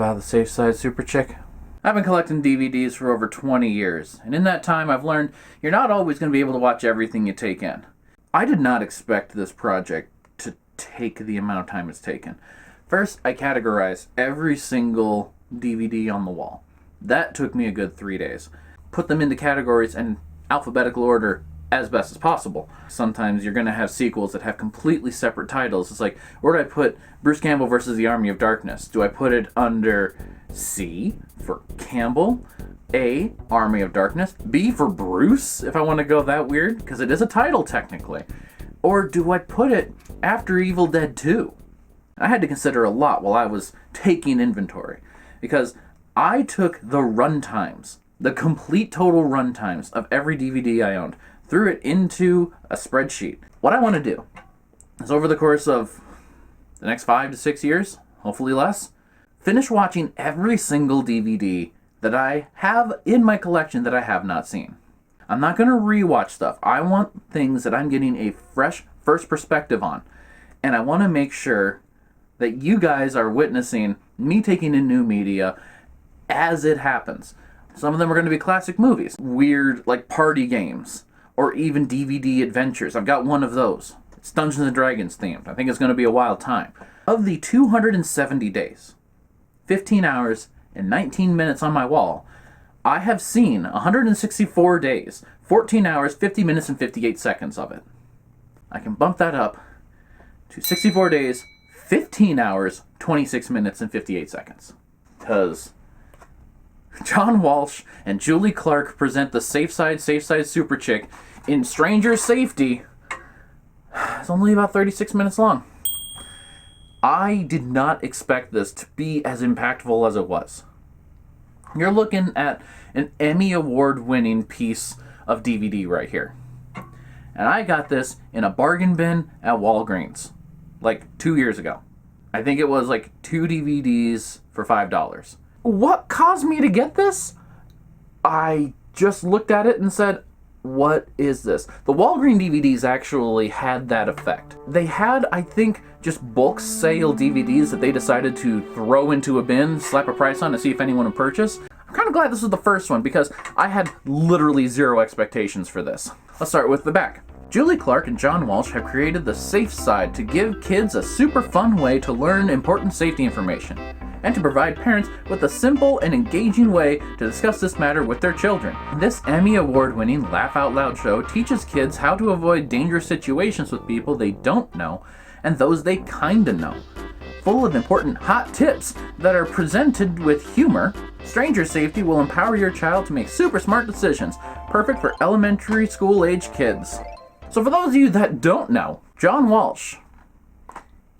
about the Safe Side Super Chick? I've been collecting DVDs for over 20 years, and in that time I've learned you're not always going to be able to watch everything you take in. I did not expect this project to take the amount of time it's taken. First, I categorized every single DVD on the wall. That took me a good 3 days. Put them into categories in alphabetical order as best as possible. Sometimes you're going to have sequels that have completely separate titles. It's like, where do I put Bruce Campbell versus the Army of Darkness? Do I put it under C for Campbell, A, Army of Darkness, B for Bruce, if I want to go that weird, because it is a title technically? Or do I put it after Evil Dead 2? I had to consider a lot while I was taking inventory, because I took the runtimes, the complete total runtimes of every DVD I owned, threw it into a spreadsheet. What I want to do is, over the course of the next 5 to 6 years, hopefully less, finish watching every single DVD that I have in my collection that I have not seen. I'm not going to rewatch stuff. I want things that I'm getting a fresh first perspective on. And I want to make sure that you guys are witnessing me taking in new media as it happens. Some of them are going to be classic movies, weird like party games, or even DVD adventures. I've got one of those. It's Dungeons and Dragons themed. I think it's going to be a wild time. Of the 270 days, 15 hours and 19 minutes on my wall, I have seen 164 days, 14 hours, 50 minutes, and 58 seconds of it. I can bump that up to 64 days, 15 hours, 26 minutes, and 58 seconds. Because John Walsh and Julie Clark present the Safe Side Super Chick in Stranger Safety. It's only about 36 minutes long. I did not expect this to be as impactful as it was. You're looking at an Emmy-award winning piece of DVD right here. And I got this in a bargain bin at Walgreens like 2 years ago. I think it was like 2 DVDs for $5. What caused me to get this? I just looked at it and said, what is this? The Walgreens DVDs actually had that effect. They had, I think, just bulk sale DVDs that they decided to throw into a bin, slap a price on to see if anyone would purchase. I'm kind of glad this was the first one because I had literally zero expectations for this. Let's start with the back. Julie Clark and John Walsh have created the Safe Side to give kids a super fun way to learn important safety information, and to provide parents with a simple and engaging way to discuss this matter with their children. This Emmy award-winning Laugh Out Loud show teaches kids how to avoid dangerous situations with people they don't know and those they kinda know. Full of important hot tips that are presented with humor, Stranger Safety will empower your child to make super smart decisions, perfect for elementary school-age kids. So for those of you that don't know, John Walsh,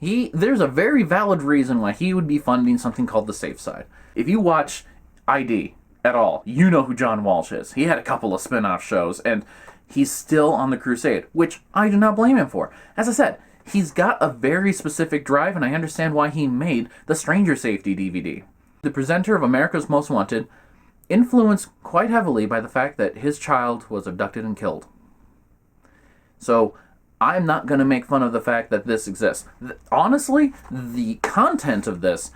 there's a very valid reason why he would be funding something called the Safe Side. If you watch ID at all, you know who John Walsh is. He had a couple of spin-off shows, and he's still on the crusade, which I do not blame him for. As I said, he's got a very specific drive, and I understand why he made the Stranger Safety DVD. The presenter of America's Most Wanted, influenced quite heavily by the fact that his child was abducted and killed. So I'm not going to make fun of the fact that this exists. Honestly, the content of this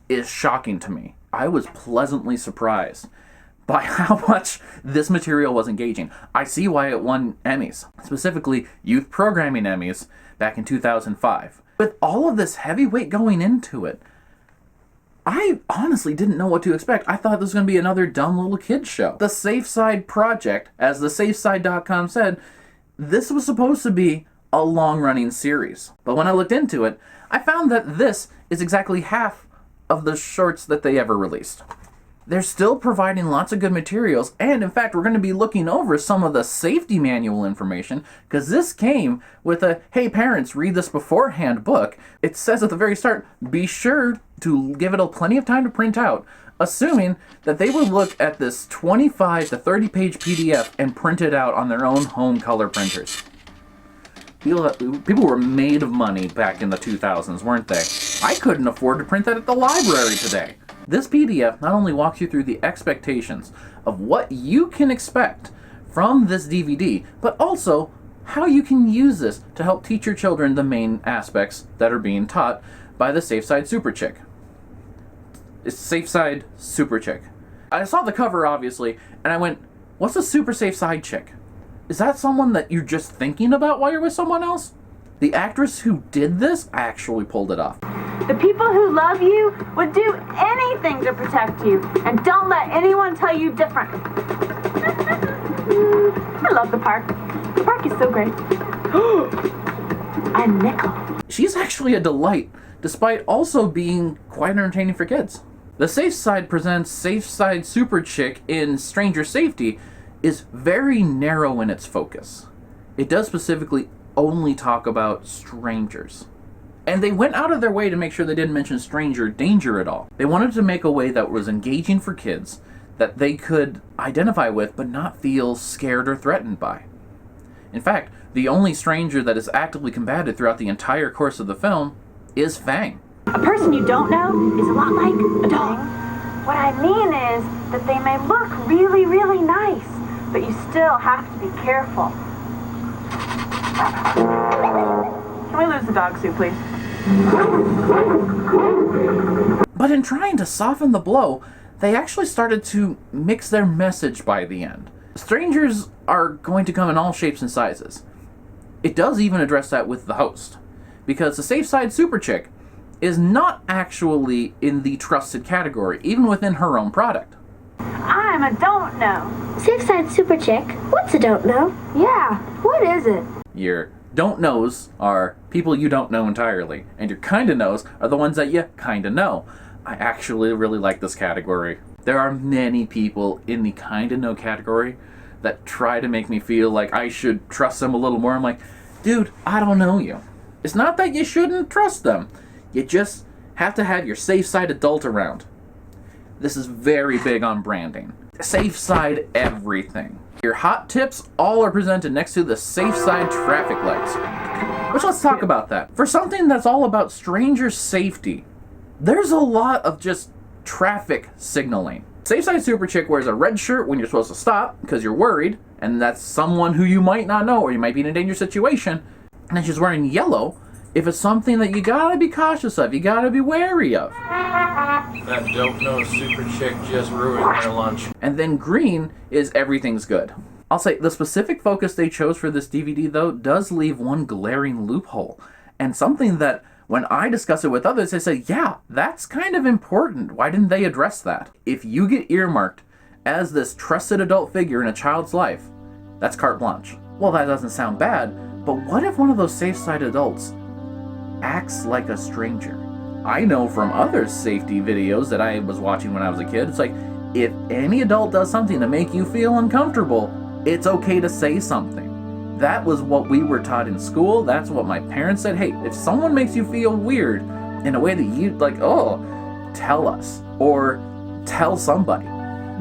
is shocking to me. I was pleasantly surprised by how much this material was engaging. I see why it won Emmys, specifically Youth Programming Emmys back in 2005. With all of this heavyweight going into it, I honestly didn't know what to expect. I thought this was going to be another dumb little kid's show. The Safe Side Project, as the SafeSide.com said, this was supposed to be a long-running series. But when I looked into it, I found that this is exactly half of the shorts that they ever released. They're still providing lots of good materials, and in fact, we're going to be looking over some of the safety manual information, because this came with a, hey parents, read this beforehand book. It says at the very start, be sure to give it plenty of time to print out, assuming that they would look at this 25 to 30 page PDF and print it out on their own home color printers. People were made of money back in the 2000s, weren't they? I couldn't afford to print that at the library today. This PDF not only walks you through the expectations of what you can expect from this DVD, but also how you can use this to help teach your children the main aspects that are being taught by the Safe Side Super Chick. It's Safe Side Super Chick. I saw the cover, obviously, and I went, what's a super safe side chick? Is that someone that you're just thinking about while you're with someone else? The actress who did this actually pulled it off. The people who love you would do anything to protect you, and don't let anyone tell you different. I love the park. The park is so great. I'm Nickel. She's actually a delight, despite also being quite entertaining for kids. The Safe Side presents Safe Side Super Chick in Stranger Safety is very narrow in its focus. It does specifically only talk about strangers. And they went out of their way to make sure they didn't mention stranger danger at all. They wanted to make a way that was engaging for kids, that they could identify with but not feel scared or threatened by. In fact, the only stranger that is actively combated throughout the entire course of the film is Fang. A person you don't know is a lot like a dog. What I mean is that they may look really, really nice, but you still have to be careful. Can we lose the dog suit, please? But in trying to soften the blow, they actually started to mix their message by the end. Strangers are going to come in all shapes and sizes. It does even address that with the host, because the Safe Side Super Chick is not actually in the trusted category, even within her own product. I'm a don't know. Safe Side Super Chick? What's a don't know? Yeah, what is it? Your don't knows are people you don't know entirely, and your kinda knows are the ones that you kinda know. I actually really like this category. There are many people in the kinda know category that try to make me feel like I should trust them a little more. I'm like, dude, I don't know you. It's not that you shouldn't trust them. You just have to have your safe side adult around. This is very big on branding. Safe side everything. Your hot tips all are presented next to the safe side traffic lights. Which, let's talk about that. For something that's all about stranger safety, there's a lot of just traffic signaling. Safe Side Super Chick wears a red shirt when you're supposed to stop because you're worried, and that's someone who you might not know or you might be in a dangerous situation. And then she's wearing yellow if it's something that you gotta be cautious of, you gotta be wary of. That don't know Super Chick just ruined their lunch. And then green is everything's good. I'll say the specific focus they chose for this DVD though does leave one glaring loophole, and something that when I discuss it with others, they say, yeah, that's kind of important. Why didn't they address that? If you get earmarked as this trusted adult figure in a child's life, that's carte blanche. Well, that doesn't sound bad, but what if one of those safe side adults acts like a stranger? I know from other safety videos that I was watching when I was a kid, it's like, if any adult does something to make you feel uncomfortable, it's okay to say something. That was what we were taught in school. That's what my parents said. Hey, if someone makes you feel weird in a way that you like, oh, tell us or tell somebody.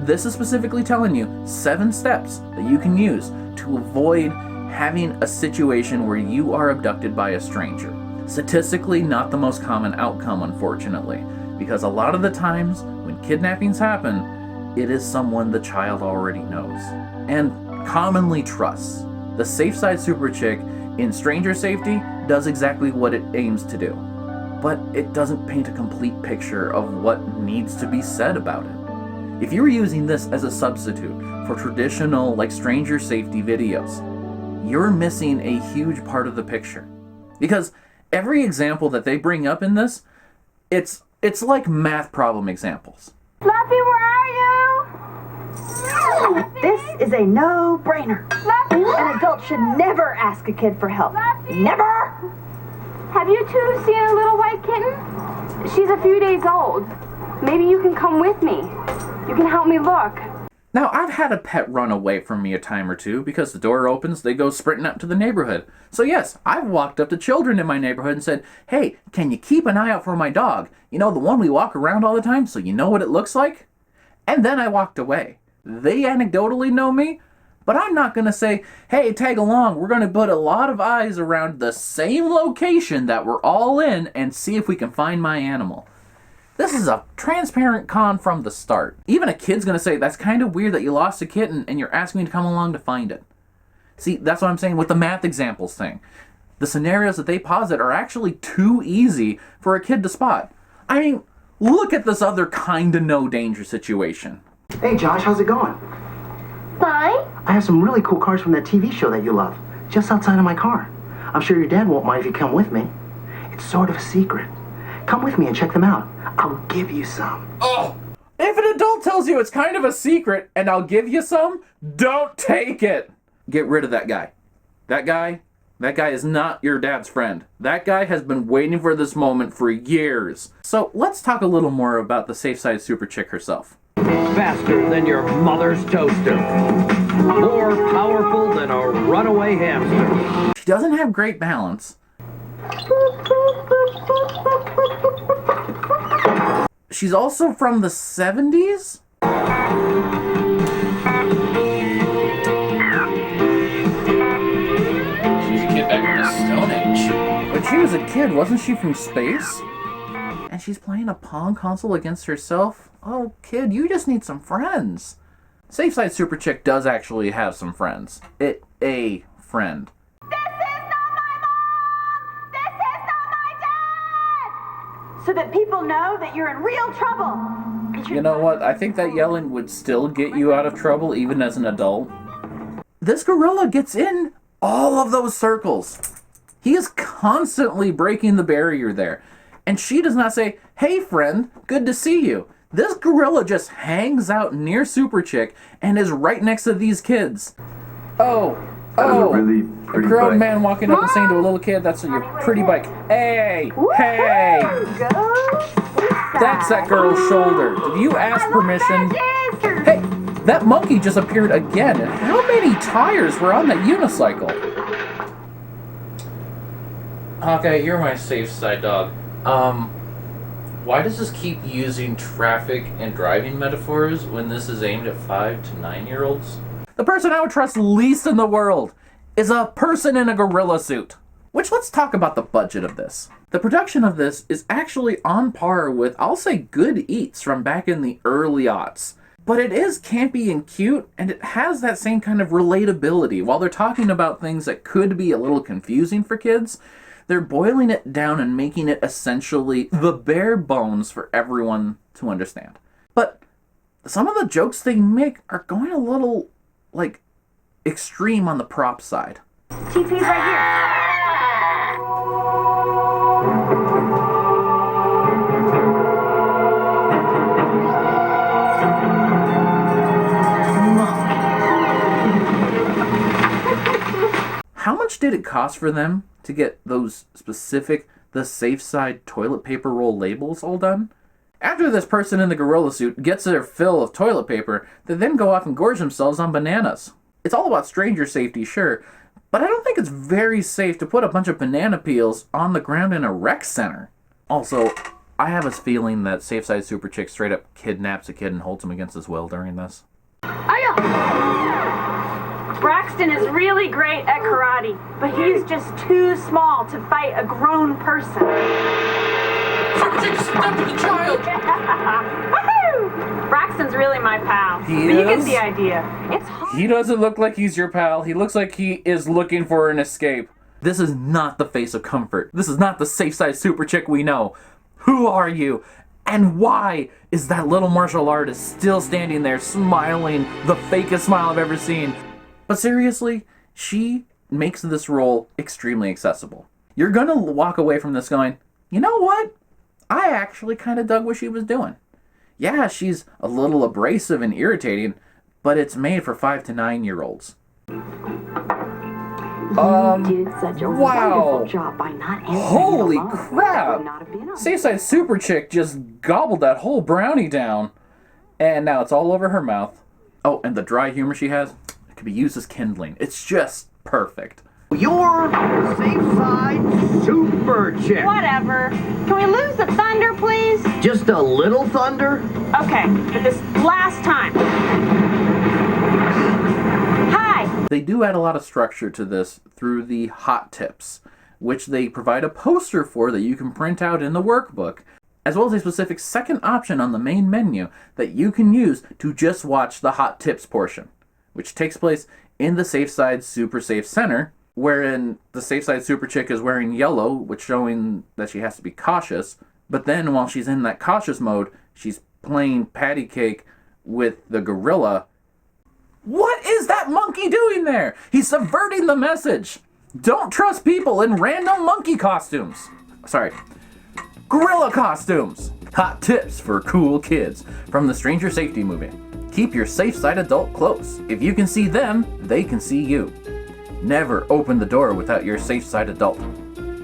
This is specifically telling you 7 steps that you can use to avoid having a situation where you are abducted by a stranger. Statistically, not the most common outcome, unfortunately, because a lot of the times when kidnappings happen, it is someone the child already knows and commonly trusts. The Safe Side Super Chick in Stranger Safety does exactly what it aims to do, but it doesn't paint a complete picture of what needs to be said about it. If you were using this as a substitute for traditional like Stranger Safety videos, you're missing a huge part of the picture. Because every example that they bring up in this, it's like math problem examples. Fluffy, where are you? This is a no-brainer. An adult should never ask a kid for help. Never! Have you two seen a little white kitten? She's a few days old. Maybe you can come with me. You can help me look. Now, I've had a pet run away from me a time or two because the door opens, they go sprinting up to the neighborhood. So yes, I've walked up to children in my neighborhood and said, hey, can you keep an eye out for my dog? You know, the one we walk around all the time so you know what it looks like? And then I walked away. They anecdotally know me, but I'm not going to say, hey, tag along. We're going to put a lot of eyes around the same location that we're all in and see if we can find my animal. This is a transparent con from the start. Even a kid's going to say, that's kind of weird that you lost a kitten and you're asking me to come along to find it. See, that's what I'm saying with the math examples thing. The scenarios that they posit are actually too easy for a kid to spot. I mean, look at this other kinda no danger situation. Hey Josh, how's it going? Fine. I have some really cool cars from that TV show that you love, just outside of my car. I'm sure your dad won't mind if you come with me. It's sort of a secret. Come with me and check them out. I'll give you some. Oh! If an adult tells you it's kind of a secret and I'll give you some, don't take it! Get rid of that guy. That guy is not your dad's friend. That guy has been waiting for this moment for years. So let's talk a little more about the Safe Side Super Chick herself. Faster than your mother's toaster. More powerful than a runaway hamster. She doesn't have great balance. She's also from the 70s? She's a kid back in the Stone Age. When she was a kid, wasn't she from space? And she's playing a Pong console against herself? Oh, kid, you just need some friends. Safe Side Super Chick does actually have some friends. A friend. So that people know that you're in real trouble. You know what? I think that yelling would still get you out of trouble even as an adult. This gorilla gets in all of those circles. He is constantly breaking the barrier there. And she does not say, "Hey friend, good to see you." This gorilla just hangs out near Super Chick and is right next to these kids. Oh, really a pretty grown bike. man walking up and saying to a little kid, "That's your pretty bike." Hey, hey, that's that girl's shoulder. Did you ask permission? Hey, that monkey just appeared again. And how many tires were on that unicycle? Okay, you're my safe side dog. Why does this keep using traffic and driving metaphors when this is aimed at 5 to 9-year-olds? The person I would trust least in the world is a person in a gorilla suit. Which, let's talk about the budget of this. The production of this is actually on par with, I'll say, Good Eats from back in the early aughts. But it is campy and cute, and it has that same kind of relatability. While they're talking about things that could be a little confusing for kids, they're boiling it down and making it essentially the bare bones for everyone to understand. But some of the jokes they make are going a little, extreme on the prop side. TP's right How much did it cost for them to get those specific, the Safe Side toilet paper roll labels all done? After this person in the gorilla suit gets their fill of toilet paper, they then go off and gorge themselves on bananas. It's all about stranger safety, sure, but I don't think it's very safe to put a bunch of banana peels on the ground in a rec center. Also, I have a feeling that Safe Side Super Chick straight up kidnaps a kid and holds him against his will during this. Braxton is really great at karate, but he's just too small to fight a grown person. Super Chick just abducted the child! Woohoo! Braxton's really my pal. He But you get is? the idea. It's hard. He doesn't look like he's your pal. He looks like he is looking for an escape. This is not the face of comfort. This is not the Safe Side Super Chick we know. Who are you? And why is that little martial artist still standing there smiling the fakest smile I've ever seen? But seriously, she makes this role extremely accessible. You're gonna walk away from this going, you know what? I actually kind of dug what she was doing. Yeah, she's a little abrasive and irritating, but it's made for 5 to 9-year-olds. You did such a wonderful job by not answering Holy the phone. crap! Would not have been on. Safe Side Super Chick just gobbled that whole brownie down. And now it's all over her mouth. Oh, and the dry humor she has, it could be used as kindling. It's just perfect. Your safe side super chick. Whatever. Can we lose the thunder, please? Just a little thunder? Okay, but this last time. Hi! They do add a lot of structure to this through the hot tips, which they provide a poster for that you can print out in the workbook, as well as a specific second option on the main menu that you can use to just watch the hot tips portion, which takes place in the Safe Side Super Safe Center, wherein the Safe Side Super Chick is wearing yellow, which showing that she has to be cautious, But then while she's in that cautious mode, she's playing patty cake with the gorilla. What is that monkey doing there? He's subverting the message. Don't trust people in random monkey costumes. Sorry, gorilla costumes. Hot tips for cool kids from the Stranger Safety movie. Keep your safe side adult close. If you can see them, they can see you. Never open the door without your safe side adult.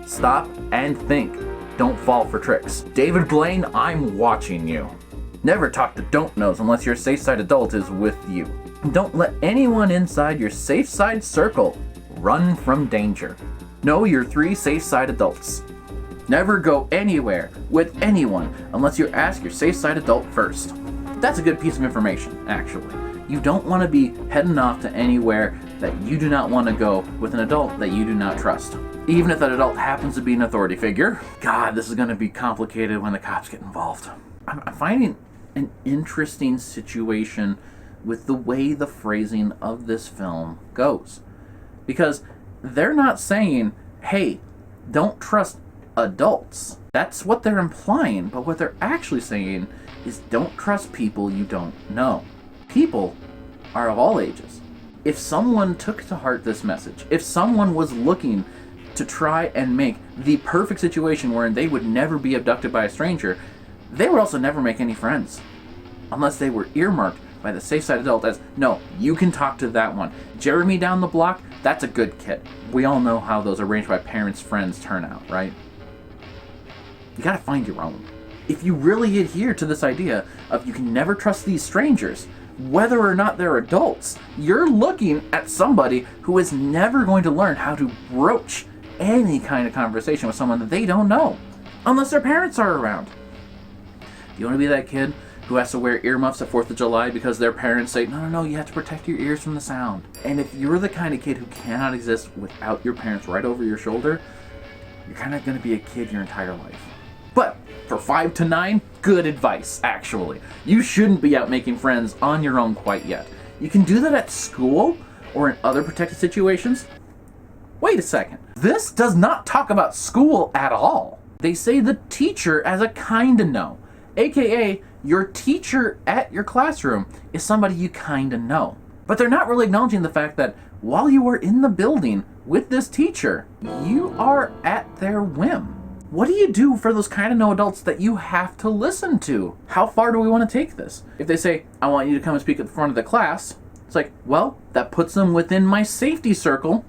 Stop and think. Don't fall for tricks. David Blaine, I'm watching you. Never talk to don't knows unless your safe side adult is with you. Don't let anyone inside your safe side circle run from danger. Know your 3 safe side adults. Never go anywhere with anyone unless you ask your safe side adult first. That's a good piece of information, actually. You don't want to be heading off to anywhere that you do not want to go with an adult that you do not trust. Even if that adult happens to be an authority figure. God, this is going to be complicated when the cops get involved. I'm finding an interesting situation with the way the phrasing of this film goes. Because they're not saying, hey, don't trust adults. That's what they're implying, but what they're actually saying is don't trust people you don't know. People are of all ages. If someone took to heart this message, if someone was looking to try and make the perfect situation wherein they would never be abducted by a stranger, they would also never make any friends. Unless they were earmarked by the safe side adult as, no, you can talk to that one. Jeremy down the block, that's a good kid. We all know how those arranged by parents' friends turn out, right? You gotta find your own. If you really adhere to this idea of you can never trust these strangers, whether or not they're adults, you're looking at somebody who is never going to learn how to broach any kind of conversation with someone that they don't know, unless their parents are around. You want to be that kid who has to wear earmuffs at 4th of July because their parents say, no, you have to protect your ears from the sound. And if you're the kind of kid who cannot exist without your parents right over your shoulder, you're kind of going to be a kid your entire life. But for 5 to 9, good advice, actually. You shouldn't be out making friends on your own quite yet. You can do that at school or in other protected situations. Wait a second. This does not talk about school at all. They say the teacher as a kinda know, aka your teacher at your classroom is somebody you kinda know. But they're not really acknowledging the fact that while you are in the building with this teacher, you are at their whim. What do you do for those kind of know adults that you have to listen to? How far do we want to take this? If they say, I want you to come and speak at the front of the class, it's like, well, that puts them within my safety circle.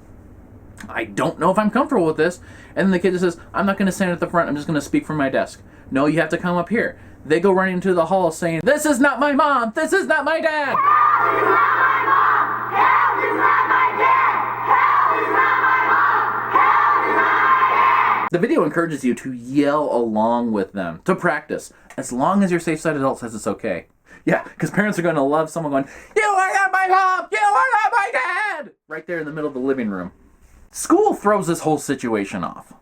I don't know if I'm comfortable with this. And then the kid just says, I'm not going to stand at the front, I'm just going to speak from my desk. No, you have to come up here. They go running into the hall saying, this is not my mom, this is not my dad. Hell is not my mom! Hell is not my dad! Hell is not my mom! Hell is not my dad! The video encourages you to yell along with them, to practice, as long as your safe side adult says it's okay. Yeah, because parents are going to love someone going, you are not my mom! You are not my dad! Right there in the middle of the living room. School throws this whole situation off.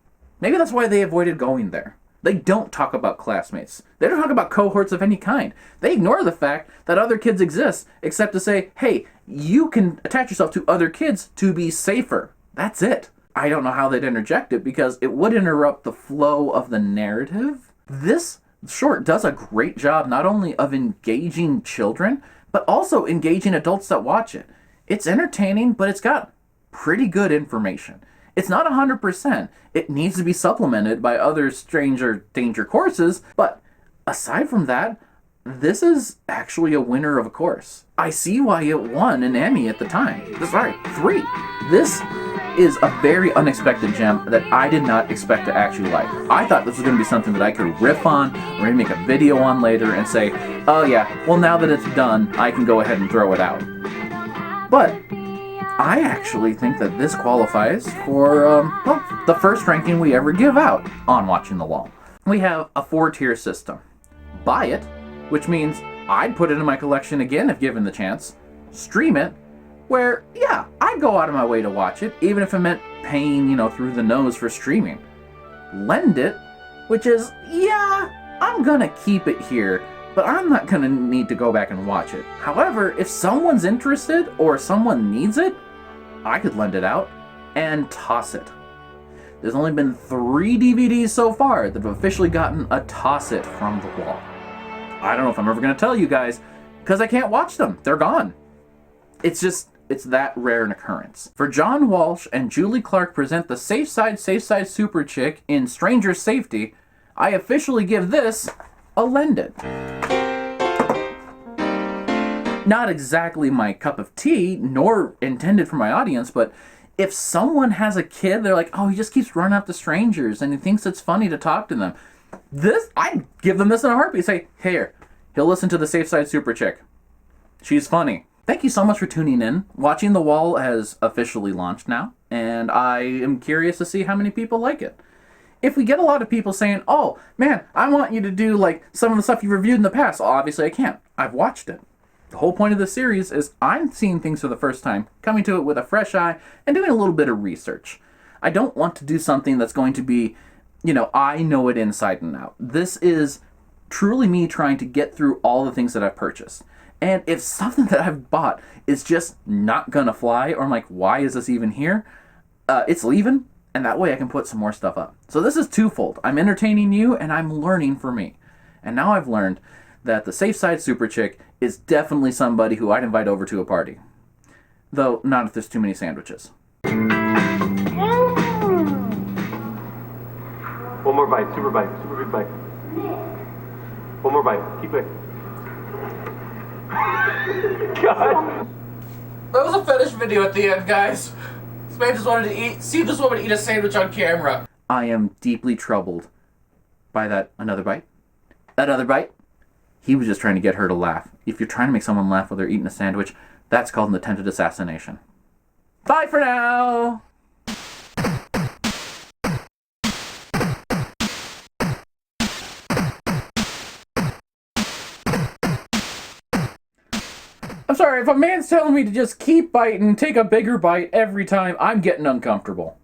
Maybe that's why they avoided going there. They don't talk about classmates. They don't talk about cohorts of any kind. They ignore the fact that other kids exist, except to say, hey, you can attach yourself to other kids to be safer. That's it. I don't know how they'd interject it because it would interrupt the flow of the narrative. This short does a great job not only of engaging children, but also engaging adults that watch it. It's entertaining, but it's got pretty good information. It's not 100%. It needs to be supplemented by other stranger danger courses, but aside from that, this is actually a winner of a course. I see why it won an Emmy at the time. Sorry, 3. This is a very unexpected gem that I did not expect to actually like. I thought this was going to be something that I could riff on or maybe make a video on later and say, oh yeah, well now that it's done, I can go ahead and throw it out. But I actually think that this qualifies for, the first ranking we ever give out on Watching the Wall. We have a 4-tier system. Buy it, which means I'd put it in my collection again if given the chance. Stream it, where, yeah, I'd go out of my way to watch it, even if it meant paying, through the nose for streaming. Lend it, which is, yeah, I'm gonna keep it here, but I'm not gonna need to go back and watch it. However, if someone's interested or someone needs it, I could lend it out and toss it. There's only been 3 DVDs so far that have officially gotten a toss it from the wall. I don't know if I'm ever going to tell you guys, because I can't watch them. They're gone. It's that rare an occurrence. For John Walsh and Julie Clark present the Safe Side Super Chick in Stranger Safety, I officially give this a lend it. Not exactly my cup of tea, nor intended for my audience, but if someone has a kid, they're like, oh, he just keeps running up to strangers and he thinks it's funny to talk to them. I'd give them this in a heartbeat. Say, here, he'll listen to the Safe Side Super Chick. She's funny. Thank you so much for tuning in. Watching the Wall has officially launched now, and I am curious to see how many people like it. If we get a lot of people saying, oh, man, I want you to do like some of the stuff you reviewed in the past, well, obviously I can't. I've watched it. The whole point of this series is I'm seeing things for the first time, coming to it with a fresh eye, and doing a little bit of research. I don't want to do something that's going to be, I know it inside and out. This is truly me trying to get through all the things that I've purchased. And if something that I've bought is just not gonna fly, or I'm like, why is this even here? It's leaving, and that way I can put some more stuff up. So this is twofold. I'm entertaining you, and I'm learning for me. And now I've learned that the Safe Side Super Chick is definitely somebody who I'd invite over to a party. Though, not if there's too many sandwiches. One more bite, super big bite. One more bite, keep it. God. That was a fetish video at the end, guys. This man just wanted to see this woman eat a sandwich on camera. I am deeply troubled by that another bite. Another bite. He was just trying to get her to laugh. If you're trying to make someone laugh while they're eating a sandwich, that's called an attempted assassination. Bye for now! I'm sorry, if a man's telling me to just keep biting, take a bigger bite every time, I'm getting uncomfortable.